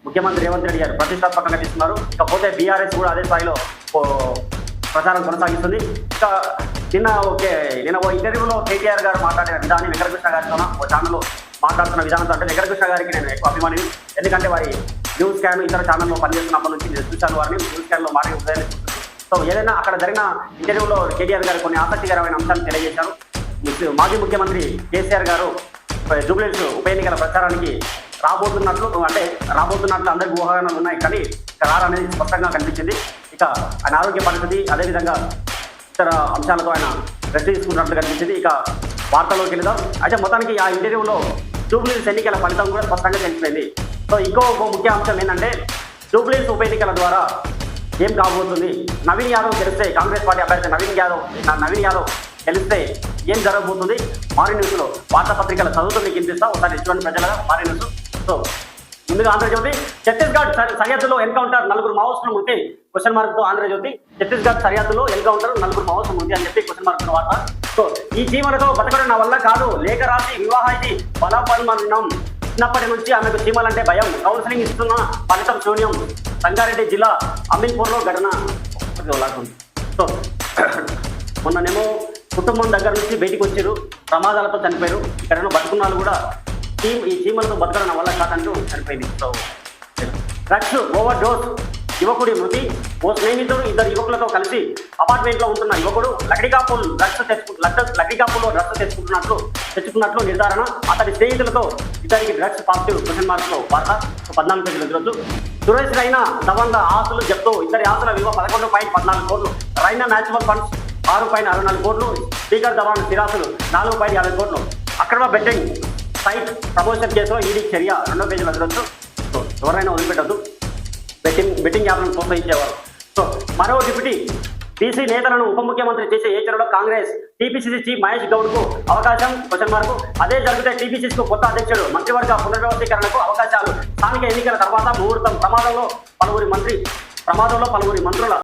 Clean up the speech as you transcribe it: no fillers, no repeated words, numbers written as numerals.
ముఖ్యమంత్రి రేవంత్ రెడ్డి గారు ప్రతిష్టాత్మకంగా తీసుకున్నారు. ఇకపోతే బీఆర్ఎస్ కూడా అదే స్థాయిలో ప్రచారం కొనసాగిస్తుంది. ఇంకా నిన్న ఓ ఇంటర్వ్యూలో కేటీఆర్ గారు మాట్లాడిన విధానం వెంకటకృష్ణ గారితో ఓ ఛానల్లో మాట్లాడుతున్న విధానంతో అంటే వెంకటకృష్ణ గారికి నేను ఎక్కువ అభిమానిని. ఎందుకంటే వారి న్యూస్ స్కాన్ ఇతర ఛానల్లో పనిచేస్తున్నప్పటి నుంచి నేను చూశాను వారిని న్యూస్ స్కాన్లో మాట్లాడి. సో ఏదైనా అక్కడ జరిగిన ఇంటర్వ్యూలో కేటీఆర్ గారు కొన్ని ఆసక్తికరమైన అంశాలు తెలియజేశారు. మాజీ ముఖ్యమంత్రి కేసీఆర్ గారు జూబ్లీహిల్స్ ఉప ఎన్నికల ప్రచారానికి రాబోతున్నట్లు అందరికీ ఊహాగానాలు ఉన్నాయి, కానీ రారనేది స్పష్టంగా కనిపించింది. ఇక ఆయన ఆరోగ్య పరిస్థితి అదేవిధంగా ఇతర అంశాలతో ఆయన రెస్ట్ తీసుకున్నట్లు కనిపించింది. ఇక వార్తల్లోకి వెళ్దాం. అయితే మొత్తానికి ఆ ఇంటర్వ్యూలో జూబ్లీహిల్స్ ఎన్నికల ఫలితం కూడా స్పష్టంగా తెలిసిపోయింది. సో ఇంకో ముఖ్య అంశం ఏంటంటే జూబ్లీహిల్స్ ఉప ఎన్నికల ద్వారా ఏం కాబోతుంది, నవీన్ యాదవ్ గెలిస్తే కాంగ్రెస్ పార్టీ అభ్యర్థి నవీన్ యాదవ్ గెలిస్తే ఏం జరగబోతుంది, మార్నింగ్ న్యూస్లో వార్తాపత్రికల చదువుతుంది వినిపిస్తా ఒకసారి చూడండి ప్రజల మార్నింగ్ న్యూస్. సో ముందుగా ఆంధ్రజ్యోతి, ఛత్తీస్గఢ్ సరిహద్దులో ఎన్కౌంటర్ 4 మావోయిస్టులు మృతి క్వశ్చన్ మార్క్తో ఆంధ్రజ్యోతి. ఛత్తీస్గఢ్ సరిహద్దులో ఎన్కౌంటర్ 4 మావోయిస్టులు మృతి అని చెప్పి క్వశ్చన్ మార్క్ వార్త. సో ఈ చీమలతో బతకడం నా వల్ల కాదు, లేఖ రాసి వివాహానికి బలపరిమరణం, చిన్నప్పటి నుంచి ఆమెకు చీమలంటే భయం, కౌన్సిలింగ్ ఇస్తున్న ఫలితం శూన్యం. సంగారెడ్డి జిల్లా అమీన్పూర్లో ఘటన. సో మొన్ననేమో కుటుంబం దగ్గర నుంచి బయటికి వచ్చారు, ప్రమాదాలతో చనిపోయారు. ఇక్కడ బతుకున్న వాళ్ళు కూడా ఈ చీమలతో బతకడం వల్ల కాదంటూ చనిపోయింది. సో డ్రగ్స్ ఓవర్ డోస్, యువకుడి మృతి. ఓ స్నేహితుడు 2 యువకులతో కలిసి అపార్ట్మెంట్లో ఉంటున్న యువకుడు లక్డికాపూల్లో డ్రగ్స్ తెచ్చుకున్నట్లు నిర్ధారణ. అతడి స్నేహితులతో ఇద్దరికి డ్రగ్స్ పాజిటివ్ క్వశ్చన్ మార్క్లో వార్త. 14 పేజీలు ఎదురొచ్చు. సురేష్ రైనా ధవన్ల ఆస్తులు జప్తు, ఇద్దరి ఆస్తుల విలువ 11.14 కోట్లు. రైనా మ్యూచువల్ ఫండ్స్ 6.64 కోట్లు. స్పీకర్ ధవన్ స్థిరాస్తులు 4.50 కోట్లు. అక్రమ బెట్టింగ్ సైట్ ప్రమోషన్ కేసులో ఈడీ చర్య. 2వ పేజీలో ఎదురొచ్చు. సో ఎవరైనా వదిలిపెట్టద్దు బెట్టింగ్ యాప్లను ప్రోత్సహించేవారు. సో మరో డిప్యూటీ బీసీ నేతలను ఉప ముఖ్యమంత్రి చేసే ఏ చర్యలో కాంగ్రెస్. టీపీసీసీ చీఫ్ మహేష్ గౌడ్కు అవకాశం క్వశ్చన్ మార్కు. అదే జరిగితే టీపీసీసీకు కొత్త అధ్యక్షుడు, మంత్రివర్గ పునర్వ్యవస్థీకరణకు అవకాశాలు. స్థానిక ఎన్నికల తర్వాత ముహూర్తం. ప్రమాదంలో పలువురి మంత్రుల